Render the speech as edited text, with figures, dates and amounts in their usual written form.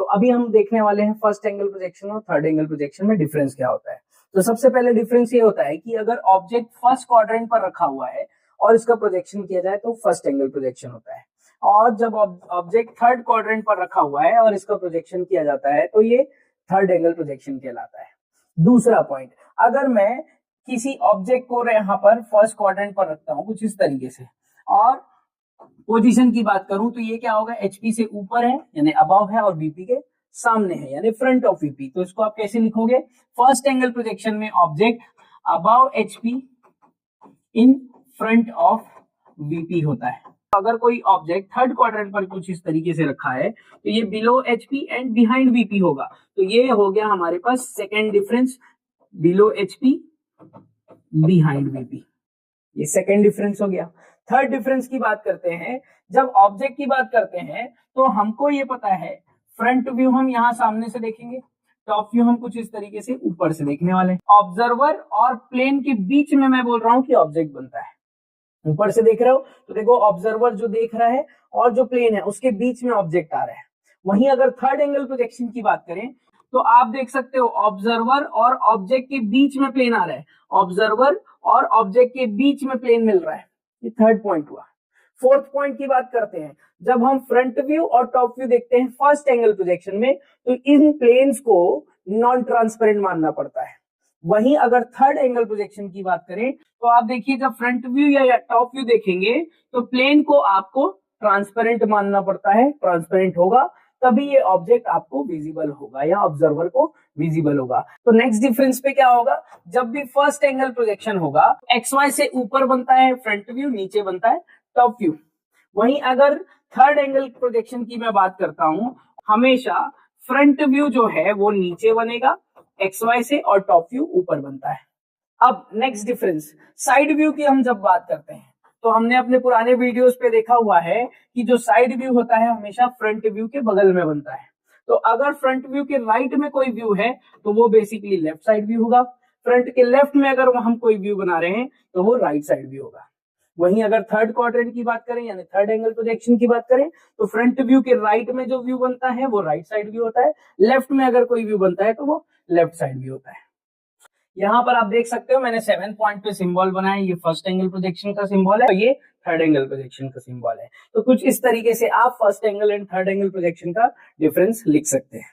अभी हम देखने वाले हैं फर्स्ट एंगल प्रोजेक्शन और थर्ड एंगल प्रोजेक्शन में डिफरेंस क्या होता है। तो सबसे पहले डिफरेंस ये होता है कि अगर ऑब्जेक्ट फर्स्ट क्वाड्रेंट पर रखा हुआ है और इसका प्रोजेक्शन किया जाए तो फर्स्ट एंगल प्रोजेक्शन होता है, और जब ऑब्जेक्ट थर्ड क्वाड्रेंट पर रखा हुआ है और इसका प्रोजेक्शन किया जाता है तो ये थर्ड एंगल प्रोजेक्शन कहलाता है। दूसरा पॉइंट, अगर मैं किसी ऑब्जेक्ट को यहाँ पर फर्स्ट क्वाड्रेंट पर रखता हूँ कुछ इस तरीके से, और पोजीशन की बात करूं तो ये क्या होगा, एचपी से ऊपर है यानी अबव है और वीपी के सामने है यानी फ्रंट ऑफ वीपी। तो इसको आप कैसे लिखोगे, फर्स्ट एंगल प्रोजेक्शन में object above HP in front of VP होता है। अगर कोई ऑब्जेक्ट थर्ड क्वाड्रेंट पर कुछ इस तरीके से रखा है तो ये below HP and behind VP होगा। तो ये हो गया हमारे पास second difference, below HP behind VP, ये सेकेंड डिफरेंस हो गया। थर्ड डिफरेंस की बात करते हैं, जब ऑब्जेक्ट की बात करते हैं तो हमको ये पता है फ्रंट व्यू हम यहाँ सामने से देखेंगे, टॉप व्यू हम कुछ इस तरीके से ऊपर से देखने वाले हैं। ऑब्जर्वर और प्लेन के बीच में मैं बोल रहा हूँ कि ऑब्जेक्ट बनता है। ऊपर से देख रहे हो तो देखो ऑब्जर्वर जो देख रहा है और जो प्लेन है उसके बीच में ऑब्जेक्ट आ रहा है। वहीं अगर थर्ड एंगल प्रोजेक्शन की बात करें तो आप देख सकते हो ऑब्जर्वर और ऑब्जेक्ट के बीच में प्लेन आ रहा है, ऑब्जर्वर और ऑब्जेक्ट के बीच में प्लेन मिल रहा है। ये थर्ड पॉइंट हुआ। फोर्थ पॉइंट की बात करते हैं, जब हम फ्रंट व्यू और टॉप व्यू देखते हैं फर्स्ट एंगल प्रोजेक्शन में तो इन प्लेन्स को नॉन ट्रांसपेरेंट मानना पड़ता है। वहीं अगर थर्ड एंगल प्रोजेक्शन की बात करें तो आप देखिए जब फ्रंट व्यू या टॉप व्यू देखेंगे तो प्लेन को आपको ट्रांसपेरेंट मानना पड़ता है, ट्रांसपेरेंट होगा तभी ये ऑब्जेक्ट आपको विजिबल होगा या ऑब्जर्वर को विजिबल होगा। तो नेक्स्ट डिफरेंस पे क्या होगा, जब भी फर्स्ट एंगल प्रोजेक्शन होगा एक्स वाई से ऊपर बनता है फ्रंट व्यू, नीचे बनता है टॉप व्यू। वहीं अगर थर्ड एंगल प्रोजेक्शन की मैं बात करता हूं, हमेशा फ्रंट व्यू जो है वो नीचे बनेगा एक्स वाई से और टॉप व्यू ऊपर बनता है। अब नेक्स्ट डिफरेंस, साइड व्यू की हम जब बात करते हैं तो हमने अपने पुराने वीडियोस पे देखा हुआ है कि जो साइड व्यू होता है हमेशा फ्रंट व्यू के बगल में बनता है। तो अगर फ्रंट व्यू के राइट में कोई व्यू है तो वो बेसिकली लेफ्ट साइड व्यू होगा, फ्रंट के लेफ्ट में अगर हम कोई व्यू बना रहे हैं तो वो राइट साइड व्यू होगा। वहीं अगर थर्ड क्वाड्रेंट की बात करें यानी थर्ड एंगल प्रोजेक्शन की बात करें तो फ्रंट व्यू के राइट में जो व्यू बनता है वो राइट साइड व्यू होता है, लेफ्ट में अगर कोई व्यू बनता है तो वो लेफ्ट साइड व्यू होता है। यहाँ पर आप देख सकते हो मैंने 7 पॉइंट पे सिंबल बनाया, ये फर्स्ट एंगल प्रोजेक्शन का सिंबल है और ये थर्ड एंगल प्रोजेक्शन का सिंबल है। तो कुछ इस तरीके से आप first angle and third angle projection का डिफरेंस लिख सकते हैं।